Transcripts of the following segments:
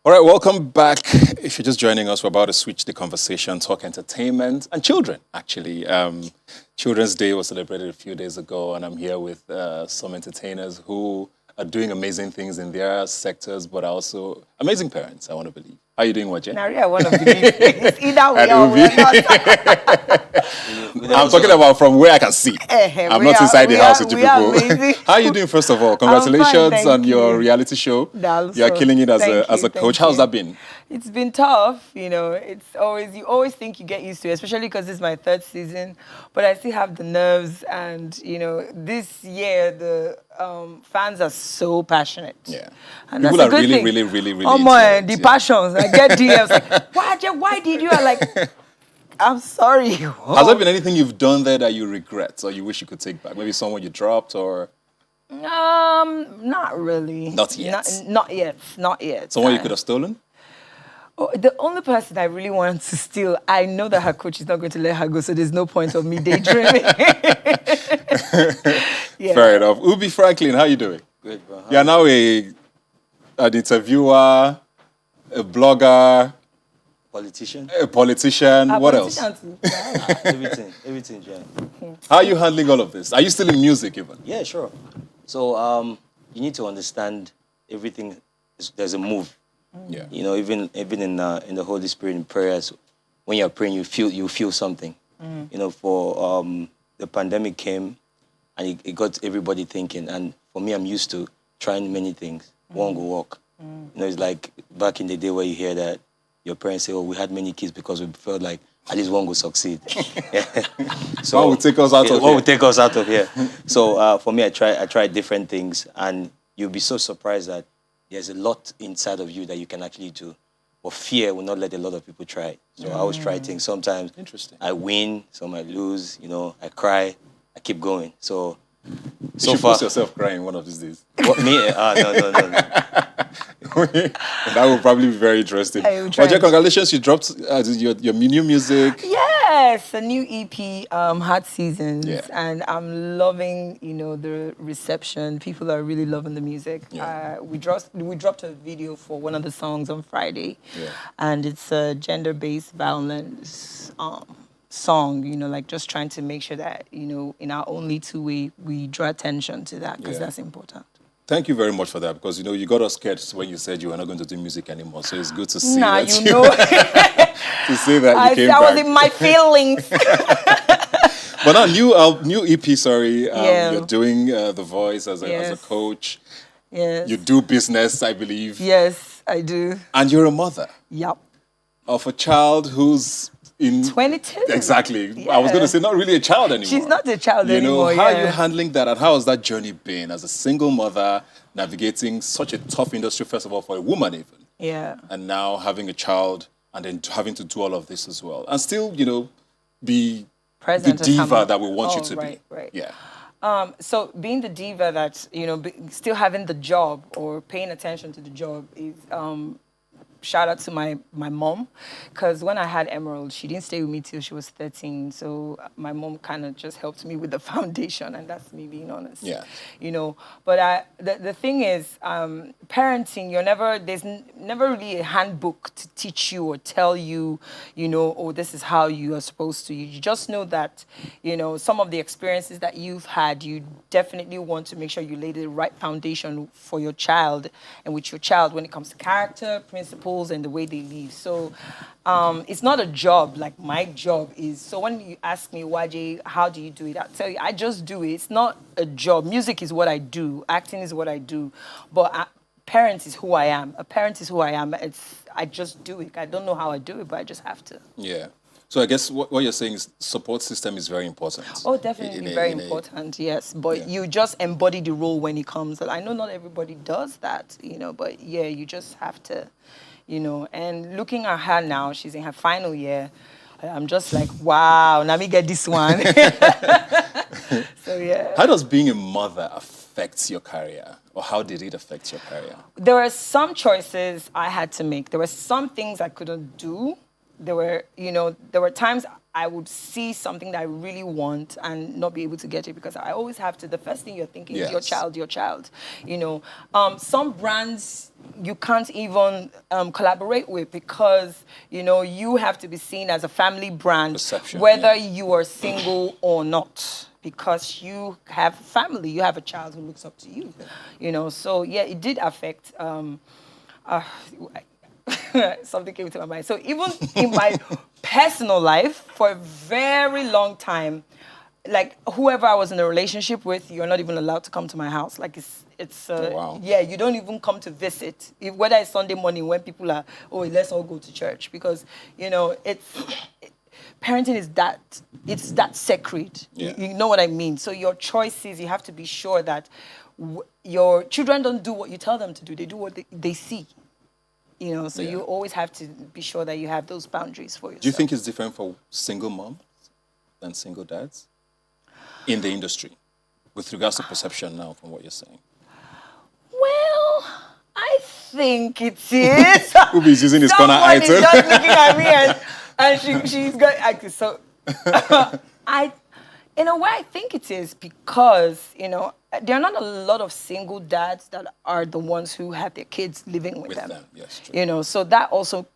All right, welcome back. If you're just joining us, we're about to switch the conversation, talk entertainment and children, actually. Children's Day was celebrated a few days ago, and I'm here with some entertainers who are doing amazing things in their sectors, but are also amazing parents, I want to believe. How are you doing, Waje? Now, I want to believe it's either we And or Ubi. we're not. I'm talking about from where I can see. I'm not inside the house with you people. How are you doing, first of all? Congratulations thank on your you. reality show. Also, You're killing it as a thank coach. How's you. that been? It's been tough, It's always, you always think you get used to it, especially because this is my third season. But I still have the nerves, and this year the fans are so passionate. Yeah, and people that's are a good really, thing. really, really, really. Oh into my, it, the yeah. passions! I get DMs like, why did you? I'm like, I'm sorry. Has there been anything you've done there that you regret or you wish you could take back? Maybe someone you dropped or Not really. Not yet. Not yet. Not yet. Someone you could have stolen? Oh, the only person I really want to steal, I know that her coach is not going to let her go, so there's no point of me daydreaming. Yeah. Fair enough. Ubi Franklin, how you doing? Good, bro. You're now an interviewer, a blogger, Politician. a politician. What else? Everything, Jen. How are you handling all of this? Are you still in music even? Yeah, sure. So you need to understand everything. There's a move. Yeah. Even in the Holy Spirit in prayers, when you're praying, you feel something. For the pandemic came, and it got everybody thinking. And for me, I'm used to trying many things. One go walk. It's like back in the day where you hear that your parents say, "Oh, we had many kids because we felt like at least one will succeed." So What would take us out of what here? would take us out of here? So for me, I try different things, and you'll be so surprised that there's a lot inside of you that you can actually do. But fear will not let a lot of people try it. So I always try things. Sometimes Interesting. I win, some I lose. I cry, I keep going. So You so should far, post yourself crying one of these days. what me? No. That would probably be very interesting. I will try Waje, it. congratulations, you dropped your new music. Yes, a new EP, Hot Seasons, Yeah. and I'm loving, the reception. People are really loving the music. Yeah. We dropped a video for one of the songs on Friday, Yeah. and it's a gender-based violence song. Like just trying to make sure that in our own little way we draw attention to that, because Yeah. that's important. Thank you very much for that, because you got us scared when you said you were not going to do music anymore. So it's good to see Nah, that you know. to see that you came I back. was in my feelings. But now new EP, sorry. Yeah. You're doing The Voice as a Yes. coach. Yes. You do business, I believe. Yes, I do. And you're a mother Yep. of a child who's in 22. Exactly. I was going to say not really a child anymore. She's not a child anymore. How are yeah. you handling that, and how has that journey been as a single mother, navigating such a tough industry, first of all, for a woman even, Yeah. and now having a child and then having to do all of this as well, and still, be Present the and diva humble. that we want you Oh, to right, be. right. Yeah. So being the diva that, still having the job or paying attention to the job is, shout out to my mom, because when I had Emerald, she didn't stay with me till she was 13. So my mom kind of just helped me with the foundation, and that's me being honest. Yeah. But the thing is, parenting, there's never really a handbook to teach you or tell you, oh, this is how you are supposed to. You just know that, some of the experiences that you've had, you definitely want to make sure you lay the right foundation for your child and with your child when it comes to character, principles, and the way they live. So it's not a job. Like my job is, so when you ask me, Waje, how do you do it? I'll tell you, I just do it. It's not a job. Music is what I do. Acting is what I do. But parent is who I am. A parent is who I am. I just do it. I don't know how I do it, but I just have to. Yeah. So I guess what you're saying is support system is very important. Oh, definitely very important, yes. But you just embody the role when it comes. I know not everybody does that, but yeah, you just have to, and looking at her now, she's in her final year. I'm just like, wow, now me get this one. So yeah. How does being a mother affect your career? Or how did it affect your career? There were some choices I had to make. There were some things I couldn't do. there were times I would see something that I really want and not be able to get it because I always have to. The first thing you're thinking is your Yes. child, your child. Some brands you can't even collaborate with because you have to be seen as a family brand, Perception, whether yeah. you are single or not. Because you have family, you have a child who looks up to you, So yeah, it did affect. Uh, Something came to my mind. So even in my personal life, for a very long time, like whoever I was in a relationship with, you're not even allowed to come to my house. Like it's Oh, wow. yeah, you don't even come to visit. Whether it's Sunday morning when people are, oh, let's all go to church because parenting is it's that sacred. Yeah. You know what I mean? So your choices, you have to be sure that your children don't do what you tell them to do. They do what they see. So Yeah. you always have to be sure that you have those boundaries for yourself. Do you think it's different for single moms than single dads in the industry with regards to perception now from what you're saying? Well, I think it is. Ubi's using his corner eye Someone too. is just looking at me and she's got acting. So in a way, I think it is because, there are not a lot of single dads that are the ones who have their kids living with them. Yes, true. So that also,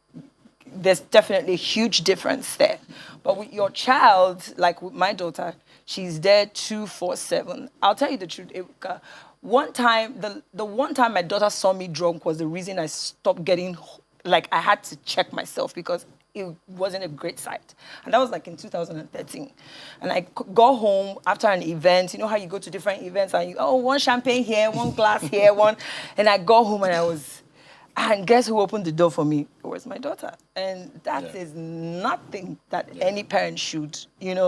there's definitely a huge difference there. But with your child, like with my daughter, she's there 247. I'll tell you the truth, Erica. One time, the one time my daughter saw me drunk was the reason I stopped getting, like I had to check myself because it wasn't a great sight. And that was like in 2013. And I got home after an event. You know how you go to different events and one champagne here, one glass here, one. And I got home and guess who opened the door for me? It was my daughter. And that is nothing that any parent should,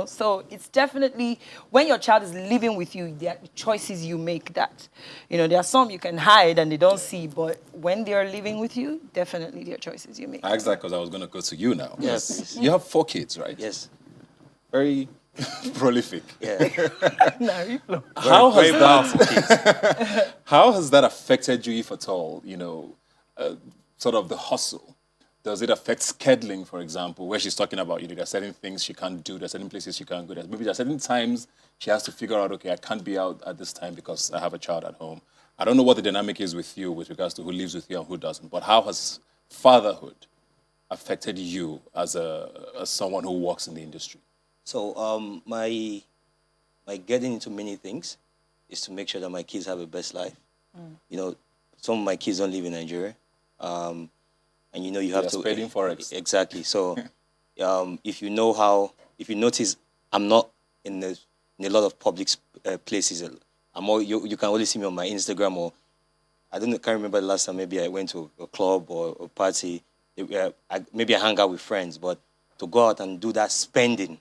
So it's definitely, when your child is living with you, there are choices you make that, there are some you can hide and they don't see, but when they're living with you, definitely there are choices you make. I asked that because I was going to go to you now. Yes. You have 4 kids, right? Yes. Very prolific. Yeah. How has Very powerful kids. How has that affected you, if at all? Sort of the hustle. Does it affect scheduling, for example, where she's talking about, there are certain things she can't do, there are certain places she can't go. Maybe there are certain times she has to figure out, okay, I can't be out at this time because I have a child at home. I don't know what the dynamic is with you with regards to who lives with you and who doesn't, but how has fatherhood affected you as someone who works in the industry? So my getting into many things is to make sure that my kids have a best life. Some of my kids don't live in Nigeria. And you have to spreading forex. Exactly. So if you notice I'm not in a lot of public places. You can only see me on my Instagram, or can't remember the last time maybe I went to a club or a party. Maybe I hang out with friends, but to go out and do that spending,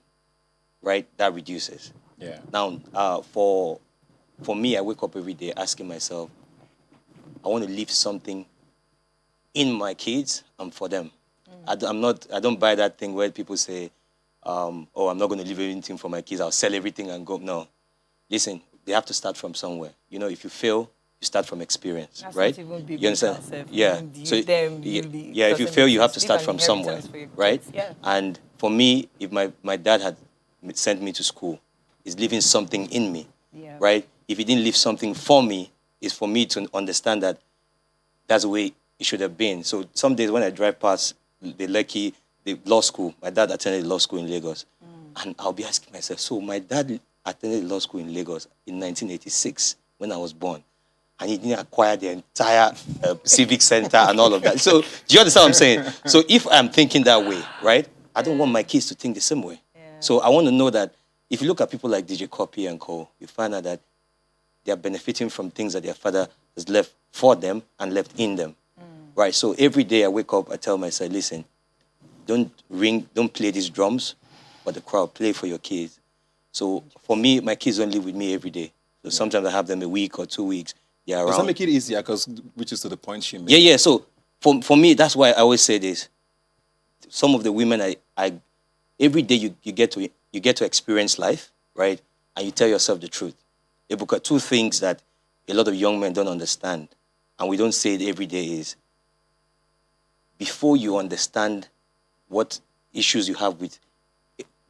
right, that reduces. Yeah. Now, for me, I wake up every day asking myself, I want to leave something in my kids and for them. I don't buy that thing where people say, I'm not going to leave anything for my kids. I'll sell everything and go. No. Listen, they have to start from somewhere. If you fail, you start from experience, That's right? not even You understand? concept. Yeah. So If you fail, you have to start from somewhere, right? Yeah. And for me, if my dad had sent me to school, he's leaving something in me, right? If he didn't leave something for me, it's for me to understand that that's the way it should have been. So some days when I drive past the law school, my dad attended law school in Lagos, and I'll be asking myself, so my dad attended law school in Lagos in 1986 when I was born, and he didn't acquire the entire civic center and all of that. So do you understand what I'm saying? So if I'm thinking that way, right, I don't want my kids to think the same way. Yeah. So I want to know that if you look at people like DJ Copy and Co., you find out that they are benefiting from things that their father has left for them and left in them. Right? So every day I wake up, I tell myself, listen, don't play these drums, but the crowd, play for your kids. So for me, my kids don't live with me every day. So sometimes I have them a week or 2 weeks. They are around. Does that make it easier? Which is to the point she made. Yeah. So for me, that's why I always say this. Some of the women, I every day you get to experience life, right? And you tell yourself the truth. Because 2 things that a lot of young men don't understand, and we don't say it every day, is before you understand what issues you have with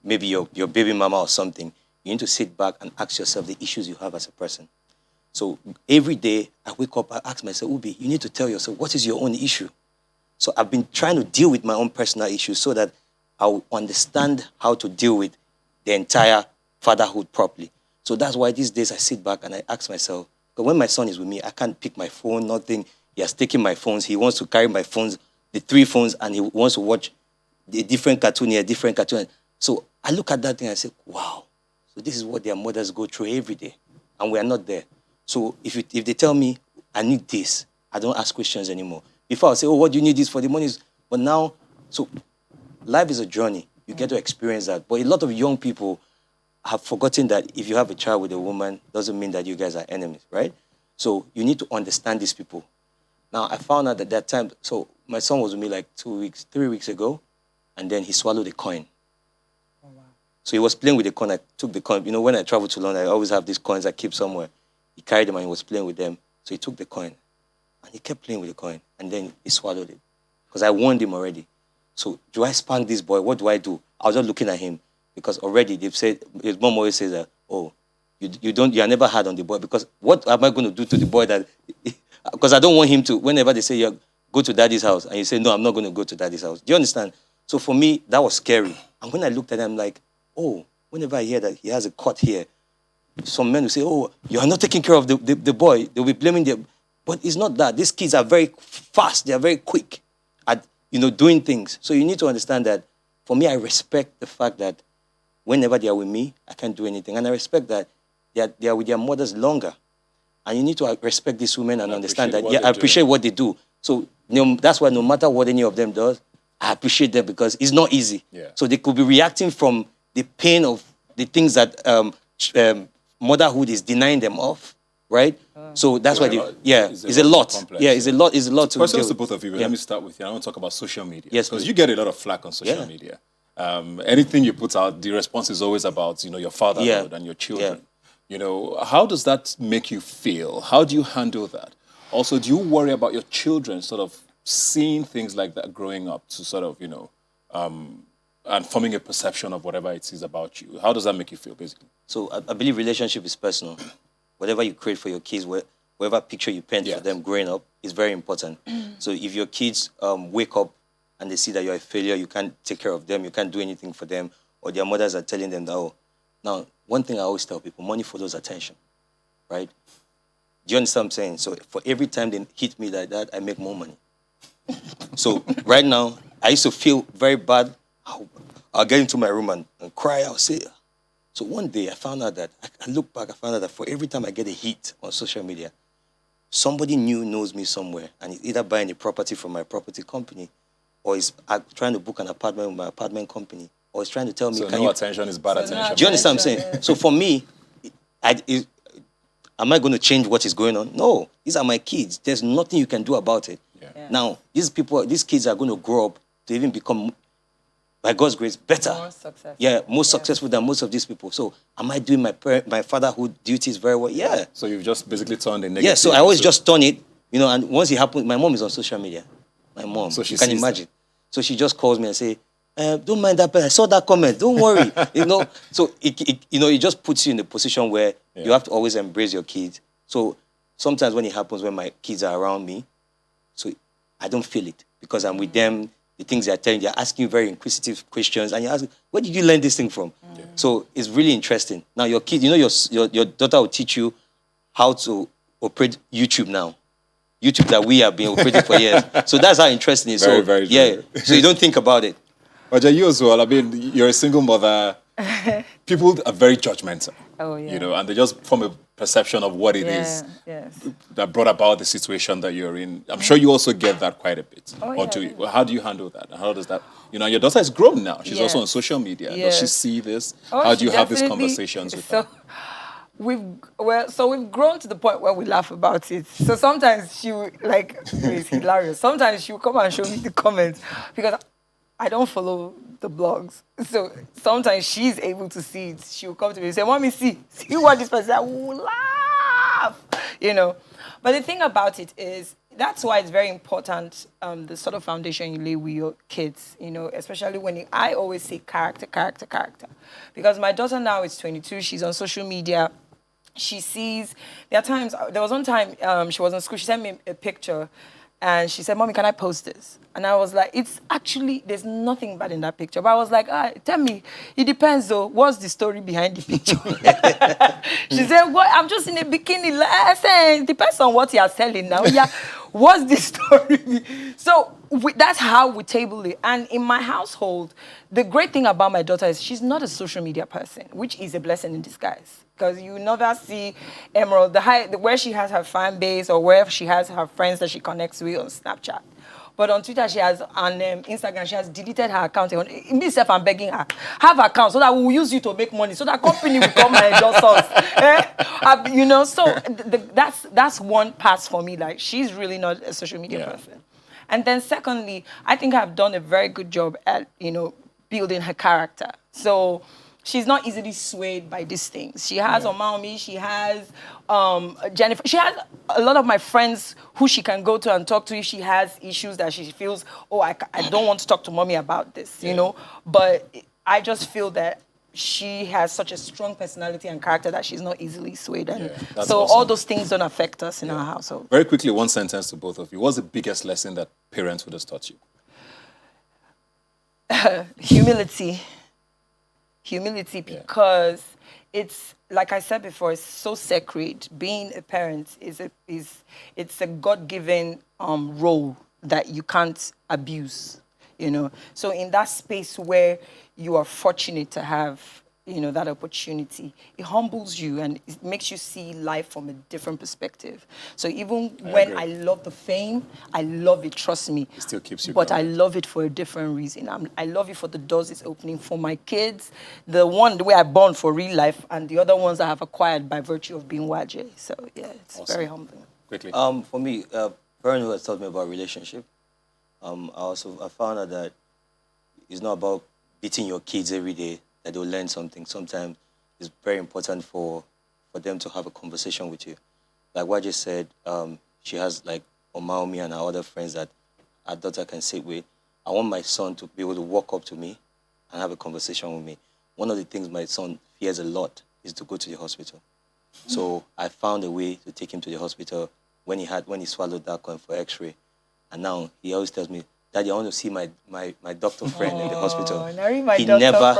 maybe your baby mama or something, you need to sit back and ask yourself the issues you have as a person. So every day I wake up, I ask myself, Ubi, you need to tell yourself, what is your own issue? So I've been trying to deal with my own personal issues so that I'll understand how to deal with the entire fatherhood properly. So that's why these days I sit back and I ask myself, because when my son is with me, I can't pick my phone, nothing. He has taken my phones. He wants to carry my phones, the 3 phones, and he wants to watch a different cartoon here, different cartoon. So I look at that thing and I say, wow. So this is what their mothers go through every day. And we are not there. So if they tell me, I need this, I don't ask questions anymore. Before I say, oh, what do you need this for? The money is... But now, so life is a journey. You get to experience that. But a lot of young people have forgotten that if you have a child with a woman, doesn't mean that you guys are enemies, right? So you need to understand these people. Now, I found out at that time, so my son was with me like 3 weeks ago, and then he swallowed a coin. Oh, wow. So he was playing with the coin. I took the coin. You know, when I travel to London, I always have these coins I keep somewhere. He carried them and he was playing with them. So he took the coin, and he kept playing with the coin, and then he swallowed it. Because I warned him already. So do I spank this boy? What do I do? I was just looking at him, because already they've said, his mom always says that, oh, you are never hard on the boy, because what am I going to do to the boy that... Because I don't want him to, whenever they say, yeah, go to daddy's house, and you say, no, I'm not going to go to daddy's house. Do you understand? So for me, that was scary. And when I looked at him, I'm like, oh, whenever I hear that he has a cut here, some men will say, oh, you are not taking care of the boy. They'll be blaming them. But it's not that. These kids are very fast. They are very quick at, doing things. So you need to understand that, for me, I respect the fact that whenever they are with me, I can't do anything. And I respect that they are with their mothers longer. And you need to respect these women and understand that, I appreciate what they do. So that's why no matter what any of them does, I appreciate them, because it's not easy. Yeah. So they could be reacting from the pain of the things that motherhood is denying them of, right? So that's why it's a lot. Complex. Yeah, it's a lot to Questions deal to both of you. Let me start with you. I want to talk about social media. Yes, because please. you get a lot of flack on social media. Anything you put out, the response is always about your fatherhood and your children. Yeah. How does that make you feel? How do you handle that? Also, do you worry about your children sort of seeing things like that growing up to sort of, and forming a perception of whatever it is about you? How does that make you feel, basically? So I believe relationship is personal. Whatever you create for your kids, whatever picture you paint for them growing up is very important. So if your kids wake up and they see that you're a failure, you can't take care of them, you can't do anything for them, or their mothers are telling them that, oh, now, one thing I always tell people, money follows attention, right? Do you understand what I'm saying? So for every time they hit me like that, I make more money. So right now, I used to feel very bad. I'll get into my room and cry. I'll say... So one day I found out that, I look back, I found out that for every time I get a hit on social media, somebody new knows me somewhere, and is either buying a property from my property company, or is trying to book an apartment with my apartment company, or is trying to tell me... So attention is bad attention. Do you understand what I'm saying? Yeah. So for me, am I going to change what is going on? No. These are my kids. There's nothing you can do about it. Yeah. Now, these kids are going to grow up to even become, by God's grace, better. More successful. Yeah, more successful than most of these people. So am I doing my fatherhood duties very well? Yeah. So you've just basically turned the negative. Yeah, so I always just turn it, and once it happens, my mom is on social media. My mom. So she you can sees imagine. That. So she just calls me and say, don't mind that, but I saw that comment. Don't worry. So it just puts you in a position where you have to always embrace your kids. So sometimes when it happens, when my kids are around me, so I don't feel it, because I'm with them. The things they're telling, they're asking you very inquisitive questions, and you ask, where did you learn this thing from? Yeah. So it's really interesting. Now your kid, your daughter will teach you how to operate YouTube now. YouTube that we have been operating for years. So that's how interesting it is. Very true. So you don't think about it. Waje, you as well. I mean, you're a single mother. People are very judgmental. Oh, yeah. And they just form a perception of what it is that brought about the situation that you're in. I'm sure you also get that quite a bit. Oh, How do you handle that? How does that... your daughter is grown now. She's also on social media. Yes. Does she see this? Oh, how do you have these conversations with her? We've grown to the point where we laugh about it. So sometimes she will, it's hilarious. Sometimes she will come and show me the comments, because I don't follow the blogs. So sometimes she's able to see it. She will come to me and say, "Mommy, see what this person..." I will laugh, But the thing about it is, that's why it's very important, the sort of foundation you lay with your kids, especially I always say character, character, character. Because my daughter now is 22, she's on social media. She sees, there was one time she was in school, she sent me a picture and she said, "Mommy, can I post this?" And I was like, it's actually, there's nothing bad in that picture. But I was like, tell me, it depends though, what's the story behind the picture? She said, "Well, I'm just in a bikini." I said, it depends on what you're selling now. Yeah, what's the story? So that's how we table it. And in my household, the great thing about my daughter is she's not a social media person, which is a blessing in disguise. Because you never see Emerald, where she has her fan base or where she has her friends that she connects with on Snapchat. But on Twitter, on Instagram, she has deleted her account. In myself, I'm begging her, have an account so that we'll use you to make money, so that company will come and endorse us. So that's one pass for me. Like, she's really not a social media person. And then secondly, I think I've done a very good job at, building her character. So she's not easily swayed by these things. She has Omaomi, she has Jennifer. She has a lot of my friends who she can go to and talk to if she has issues that she feels, I don't want to talk to mommy about this, But I just feel that she has such a strong personality and character that she's not easily swayed. And so awesome. All those things don't affect us in our household. Very quickly, one sentence to both of you. What's the biggest lesson that parenthood has taught you? Humility. Humility, because it's, like I said before, it's so sacred. Being a parent it's a God-given role that you can't abuse, So in that space where you are fortunate to have, that opportunity, it humbles you and it makes you see life from a different perspective. So even when I love the fame, I love it, trust me. It still keeps you But going. I love it for a different reason. I love it for the doors it's opening for my kids, the way I born for real life, and the other ones I have acquired by virtue of being Waje. So yeah, it's awesome. very humbling. Quickly. For me, Parenthood has taught me about relationship. I found out that it's not about beating your kids every day that they'll learn something. Sometimes it's very important for them to have a conversation with you. Like Waje said, she has like Omaomi and her other friends that her daughter can sit with. I want my son to be able to walk up to me and have a conversation with me. One of the things my son fears a lot is to go to the hospital. So I found a way to take him to the hospital when he swallowed that coin for X-ray. And now he always tells me, "Daddy, I want to see my doctor friend in the hospital." He never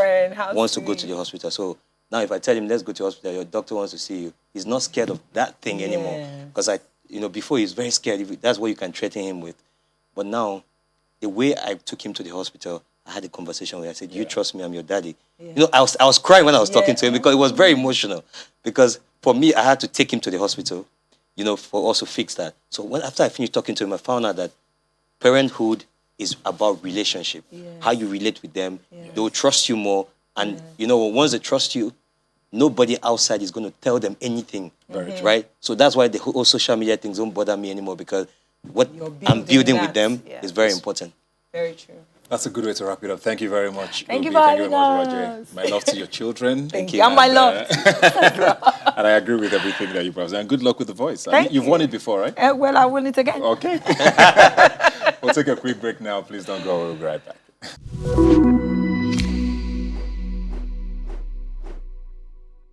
wants to go to the hospital. So now if I tell him, "Let's go to the hospital, your doctor wants to see you," he's not scared of that thing anymore. Because before he was very scared. That's what you can threaten him with. But now, the way I took him to the hospital, I had a conversation with him. I said, "You trust me, I'm your daddy." I was crying when I was talking to him because it was very emotional. Because for me, I had to take him to the hospital, for also fix that. So after I finished talking to him, I found out that parenthood is about relationship, how you relate with them. They will trust you more. And, once they trust you, nobody outside is going to tell them anything, right? So that's why the whole social media things don't bother me anymore, because what I'm building with them is very important. Very true. That's a good way to wrap it up. Thank you very much. Thank you very for much, having Waje. us. My love to your children. Thank you. And my love. And I agree with everything that you brought. And good luck with the voice. You've won it before, right? Well, I win it again. Okay. We'll take a quick break now. Please don't go. We'll be right back.